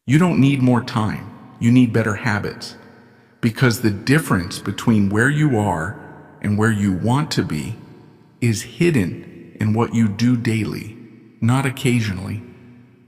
You don't need more time. You need better habits. Because the difference between where you are and where you want to be is hidden in what you do daily, not occasionally.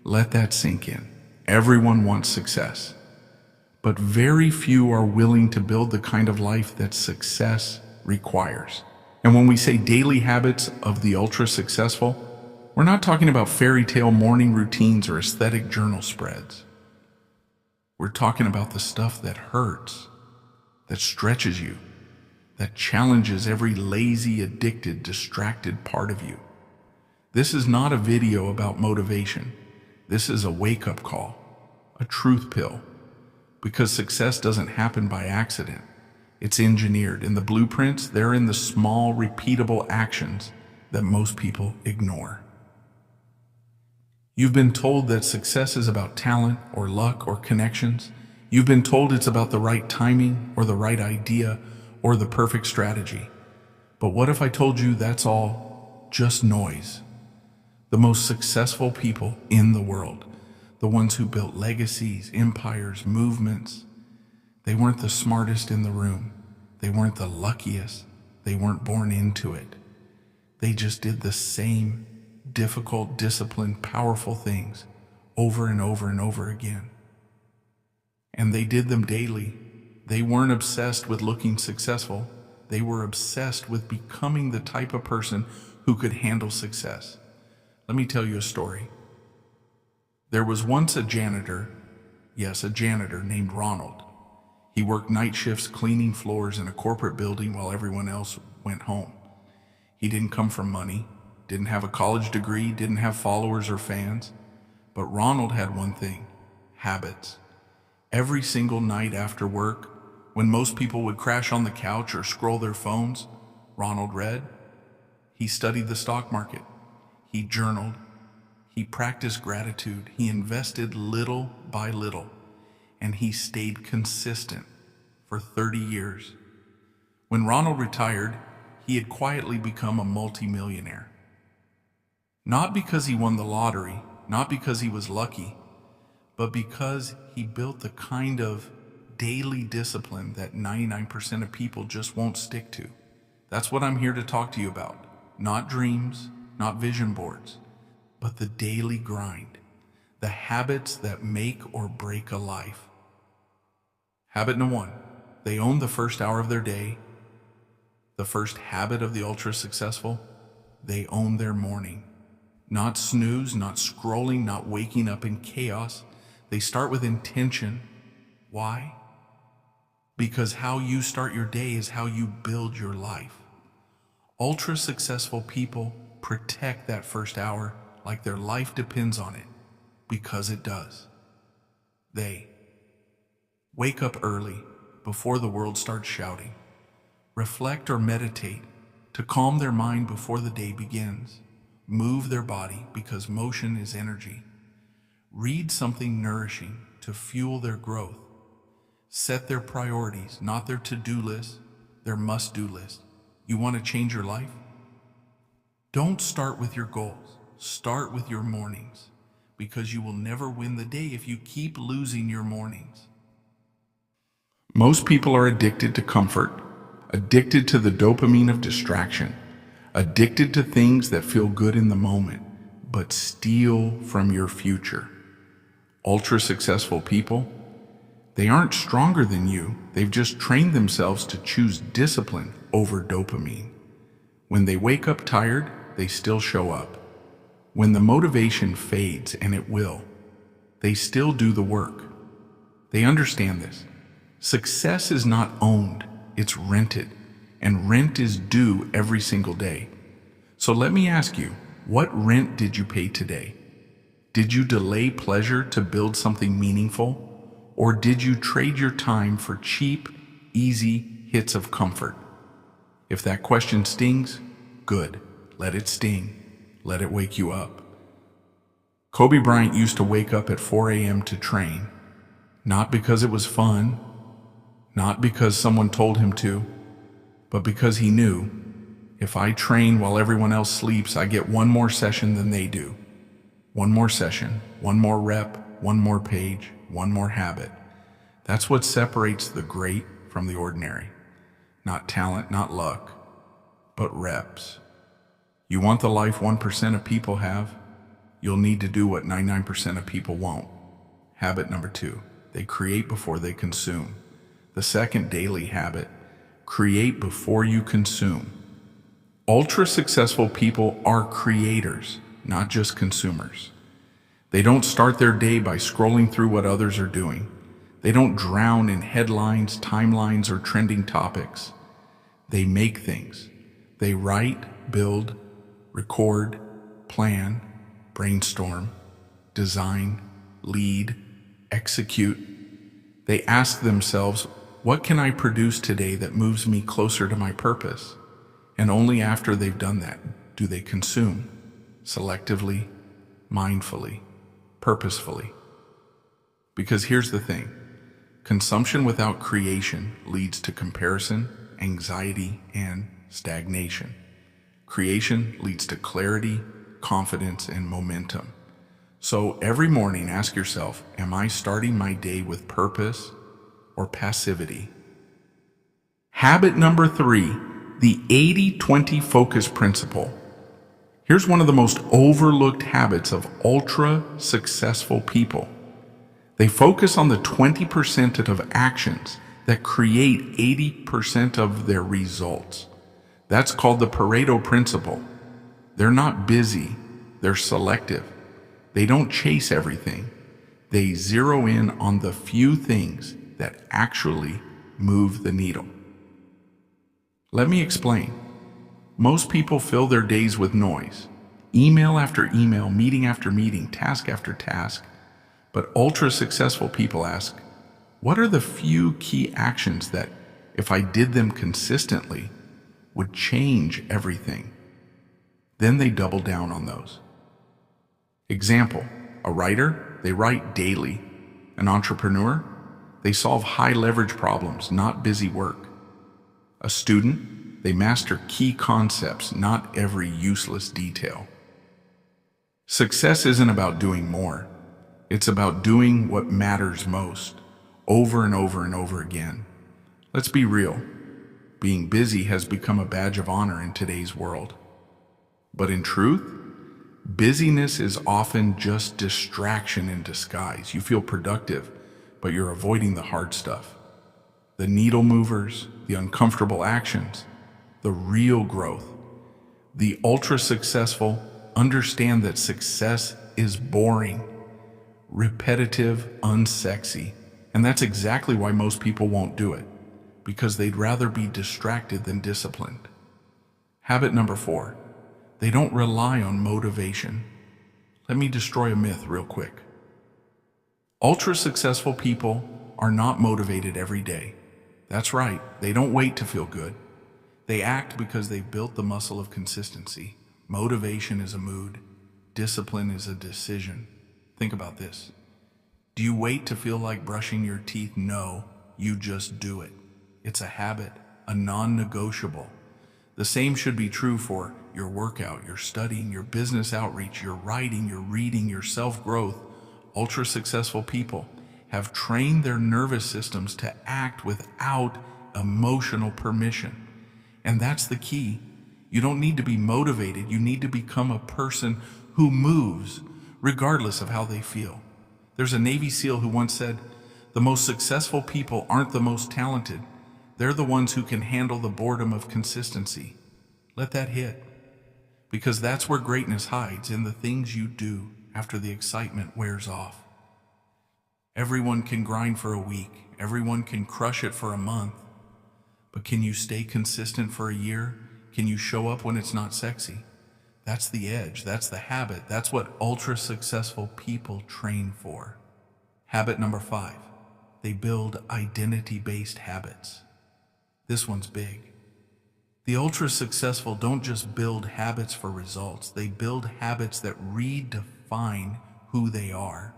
Let that sink in. Everyone wants success, but very few are willing to build the kind of life that success requires. And when we say daily habits of the ultra successful, we're not talking about fairy tale morning routines or aesthetic journal spreads. We're talking about the stuff that hurts, that stretches you, that challenges every lazy, addicted, distracted part of you. This is not a video about motivation. This is a wake-up call, a truth pill, because success doesn't happen by accident. It's engineered, and the blueprints, they're in the small, repeatable actions that most people ignore. You've been told that success is about talent or luck or connections. You've been told it's about the right timing or the right idea or the perfect strategy. But what if I told you that's all just noise? The most successful people in the world, the ones who built legacies, empires, movements, they weren't the smartest in the room. They weren't the luckiest. They weren't born into it. They just did the same difficult, disciplined, powerful things over and over and over again. And they did them daily. They weren't obsessed with looking successful. They were obsessed with becoming the type of person who could handle success. Let me tell you a story. There was once a janitor named Ronald. He worked night shifts cleaning floors in a corporate building while everyone else went home. He didn't come from money, didn't have a college degree, didn't have followers or fans. But Ronald had one thing: habits. Every single night after work, when most people would crash on the couch or scroll their phones, Ronald read. He studied the stock market. He journaled. He practiced gratitude. He invested little by little. And he stayed consistent for 30 years. When Ronald retired, he had quietly become a multimillionaire. Not because he won the lottery, not because he was lucky, but because he built the kind of daily discipline that 99% of people just won't stick to. That's what I'm here to talk to you about. Not dreams, not vision boards, but the daily grind, the habits that make or break a life. Habit number 1, they own the first hour of their day. The first habit of the ultra successful, they own their morning. Not snooze, not scrolling, not waking up in chaos. They start with intention. Why? Because how you start your day is how you build your life. Ultra successful people protect that first hour like their life depends on it, because it does. They wake up early before the world starts shouting. Reflect or meditate to calm their mind before the day begins. Move their body because motion is energy. Read something nourishing to fuel their growth. Set their priorities, not their to-do list, their must-do list. You want to change your life? Don't start with your goals. Start with your mornings, because you will never win the day if you keep losing your mornings. Most people are addicted to comfort, addicted to the dopamine of distraction, addicted to things that feel good in the moment, but steal from your future. Ultra successful people, they aren't stronger than you. They've just trained themselves to choose discipline over dopamine. When they wake up tired, they still show up. When the motivation fades, and it will, they still do the work. They understand this. Success is not owned, it's rented, and rent is due every single day. So let me ask you, what rent did you pay today? Did you delay pleasure to build something meaningful? Or did you trade your time for cheap, easy hits of comfort? If that question stings, good. Let it sting. Let it wake you up. Kobe Bryant used to wake up at 4 a.m. to train, not because it was fun, not because someone told him to, but because he knew, if I train while everyone else sleeps, I get one more session than they do. One more session, one more rep, one more page, one more habit. That's what separates the great from the ordinary. Not talent, not luck, but reps. You want the life 1% of people have? You'll need to do what 99% of people won't. Habit number 2, they create before they consume. The second daily habit, create before you consume. Ultra successful people are creators, not just consumers. They don't start their day by scrolling through what others are doing. They don't drown in headlines, timelines, or trending topics. They make things. They write, build, record, plan, brainstorm, design, lead, execute. They ask themselves, what can I produce today that moves me closer to my purpose? And only after they've done that do they consume, selectively, mindfully, purposefully. Because here's the thing, consumption without creation leads to comparison, anxiety, and stagnation. Creation leads to clarity, confidence, and momentum. So every morning ask yourself, am I starting my day with purpose or passivity? Habit number 3, the 80-20 focus principle. Here's one of the most overlooked habits of ultra successful people. They focus on the 20% of actions that create 80% of their results. That's called the Pareto principle. They're not busy, they're selective. They don't chase everything. They zero in on the few things that actually move the needle. Let me explain. Most people fill their days with noise. Email after email, meeting after meeting, task after task. But ultra successful people ask, what are the few key actions that, if I did them consistently, would change everything? Then they double down on those. Example, a writer, they write daily. An entrepreneur, they solve high leverage problems, not busy work. A student, they master key concepts, not every useless detail. Success isn't about doing more. It's about doing what matters most, over and over and over again. Let's be real. Being busy has become a badge of honor in today's world. But in truth, busyness is often just distraction in disguise. You feel productive, but you're avoiding the hard stuff. The needle movers, the uncomfortable actions, the real growth. The ultra successful understand that success is boring, repetitive, unsexy. And that's exactly why most people won't do it, because they'd rather be distracted than disciplined. Habit number 4, they don't rely on motivation. Let me destroy a myth real quick. Ultra successful people are not motivated every day. That's right, they don't wait to feel good. They act because they've built the muscle of consistency. Motivation is a mood. Discipline is a decision. Think about this. Do you wait to feel like brushing your teeth? No, you just do it. It's a habit, a non-negotiable. The same should be true for your workout, your studying, your business outreach, your writing, your reading, your self-growth. Ultra successful people have trained their nervous systems to act without emotional permission. And that's the key. You don't need to be motivated. You need to become a person who moves regardless of how they feel. There's a Navy SEAL who once said, the most successful people aren't the most talented. They're the ones who can handle the boredom of consistency. Let that hit. Because that's where greatness hides, in the things you do after the excitement wears off. Everyone can grind for a week. Everyone can crush it for a month. But can you stay consistent for a year? Can you show up when it's not sexy? That's the edge. That's the habit. That's what ultra successful people train for. Habit number 5, they build identity-based habits. This one's big. The ultra successful don't just build habits for results. They build habits that redefine who they are.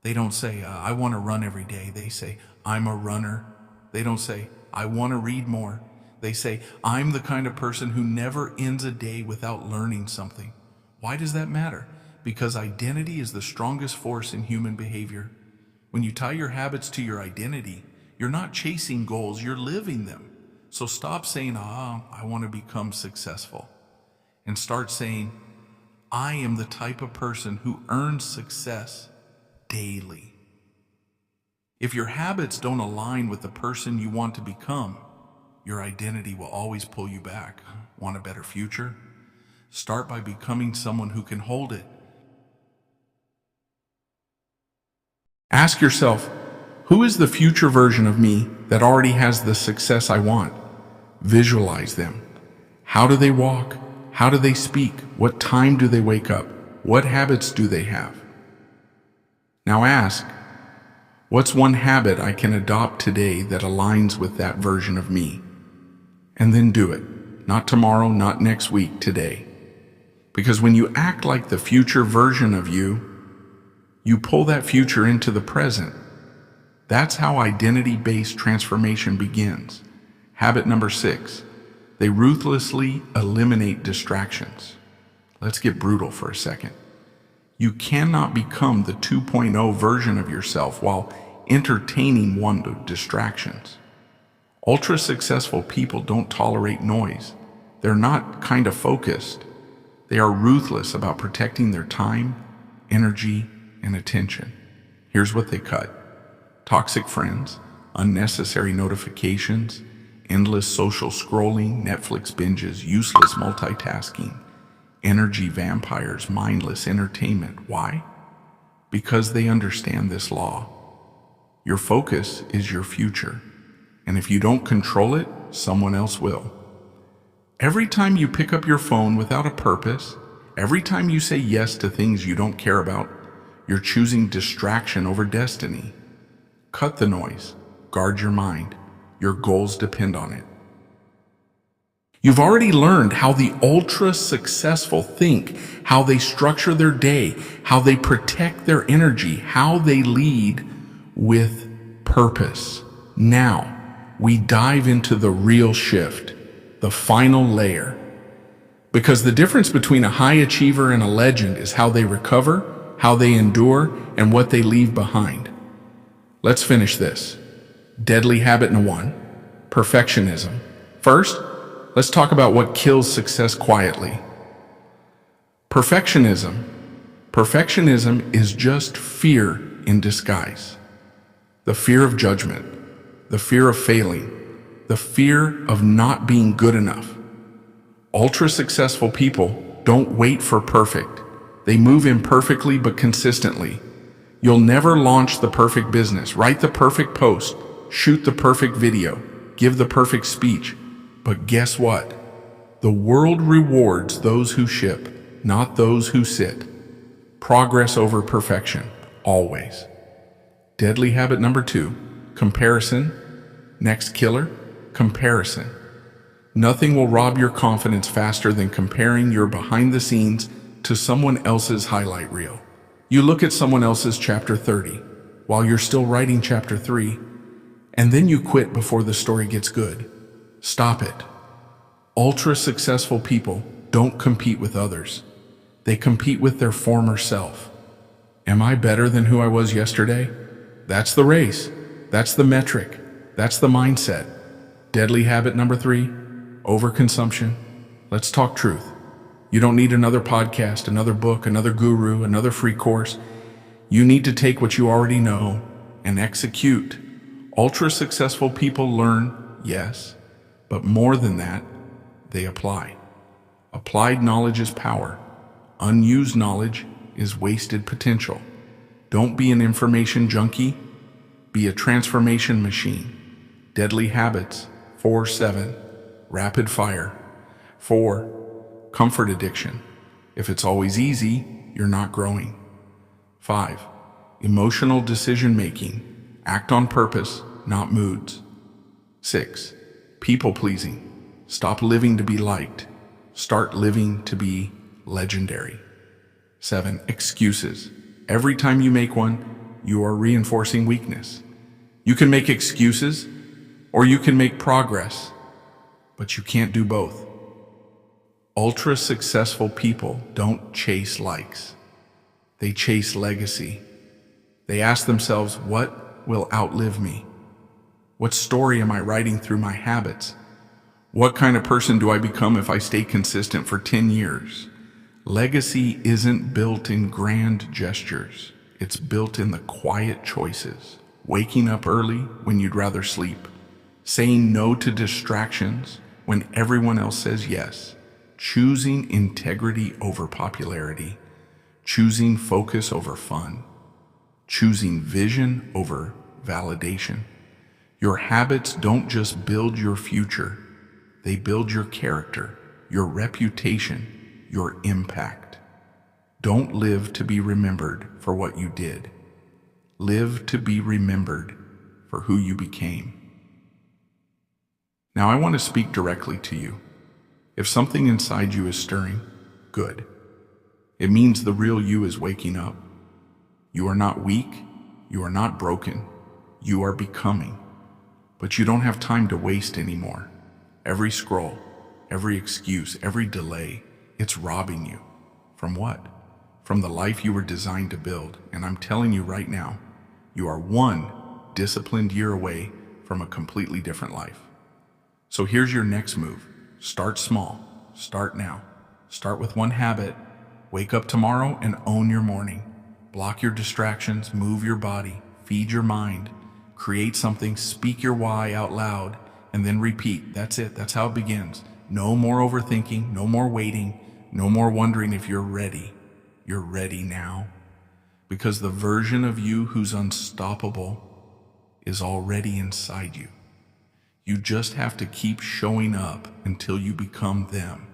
They don't say, I want to run every day. They say, I'm a runner. They don't say, I want to read more. They say, I'm the kind of person who never ends a day without learning something. Why does that matter? Because identity is the strongest force in human behavior. When you tie your habits to your identity, you're not chasing goals, you're living them. So stop saying, I want to become successful. And start saying, I am the type of person who earns success daily. If your habits don't align with the person you want to become, your identity will always pull you back. Want a better future? Start by becoming someone who can hold it. Ask yourself, who is the future version of me that already has the success I want? Visualize them. How do they walk? How do they speak? What time do they wake up? What habits do they have? Now ask, what's one habit I can adopt today that aligns with that version of me? And then do it. Not tomorrow, not next week, today. Because when you act like the future version of you, you pull that future into the present. That's how identity-based transformation begins. Habit number 6, they ruthlessly eliminate distractions. Let's get brutal for a second. You cannot become the 2.0 version of yourself while entertaining one of distractions. Ultra-successful people don't tolerate noise. They're not kind of focused. They are ruthless about protecting their time, energy, and attention. Here's what they cut: toxic friends, unnecessary notifications, endless social scrolling, Netflix binges, useless multitasking, energy vampires, mindless entertainment. Why? Because they understand this law. Your focus is your future, and if you don't control it, someone else will. Every time you pick up your phone without a purpose, every time you say yes to things you don't care about, you're choosing distraction over destiny. Cut the noise. Guard your mind. Your goals depend on it. You've already learned how the ultra-successful think, how they structure their day, how they protect their energy, how they lead with purpose. Now, we dive into the real shift, the final layer. Because the difference between a high achiever and a legend is how they recover, how they endure, and what they leave behind. Let's finish this. Deadly habit number 1, perfectionism. First, let's talk about what kills success quietly. Perfectionism. Perfectionism is just fear in disguise. The fear of judgment, the fear of failing, the fear of not being good enough. Ultra-successful people don't wait for perfect. They move imperfectly but consistently. You'll never launch the perfect business, write the perfect post, shoot the perfect video, give the perfect speech. But guess what? The world rewards those who ship, not those who sit. Progress over perfection, always. Deadly habit number 2, comparison. Next killer, comparison. Nothing will rob your confidence faster than comparing your behind the scenes to someone else's highlight reel. You look at someone else's chapter 30 while you're still writing chapter 3, and then you quit before the story gets good. Stop it. Ultra-successful people don't compete with others. They compete with their former self. Am I better than who I was yesterday? That's the race. That's the metric. That's the mindset. Deadly habit number 3, overconsumption. Let's talk truth. You don't need another podcast, another book, another guru, another free course. You need to take what you already know and execute. Ultra-successful people learn, yes, but more than that, they apply. Applied knowledge is power. Unused knowledge is wasted potential. Don't be an information junkie. Be a transformation machine. Deadly habits. 4-7. Rapid fire. 4. Comfort addiction. If it's always easy, you're not growing. 5. Emotional decision making. Act on purpose, not moods. 6. People pleasing. Stop living to be liked. Start living to be legendary. 7. Excuses. Every time you make one, you are reinforcing weakness. You can make excuses, or you can make progress, but you can't do both. Ultra-successful people don't chase likes. They chase legacy. They ask themselves, what will outlive me? What story am I writing through my habits? What kind of person do I become if I stay consistent for 10 years? Legacy isn't built in grand gestures. It's built in the quiet choices. Waking up early when you'd rather sleep. Saying no to distractions when everyone else says yes. Choosing integrity over popularity. Choosing focus over fun. Choosing vision over validation. Your habits don't just build your future. They build your character, your reputation, your impact. Don't live to be remembered for what you did. Live to be remembered for who you became. Now I want to speak directly to you. If something inside you is stirring, good. It means the real you is waking up. You are not weak. You are not broken. You are becoming. But you don't have time to waste anymore. Every scroll, every excuse, every delay, it's robbing you. From what? From the life you were designed to build. And I'm telling you right now, you are one disciplined year away from a completely different life. So here's your next move. Start small. Start now. Start with one habit. Wake up tomorrow and own your morning. Block your distractions, move your body, feed your mind, create something, speak your why out loud, and then repeat. That's it. That's how it begins. No more overthinking, no more waiting, no more wondering if you're ready. You're ready now. Because the version of you who's unstoppable is already inside you. You just have to keep showing up until you become them.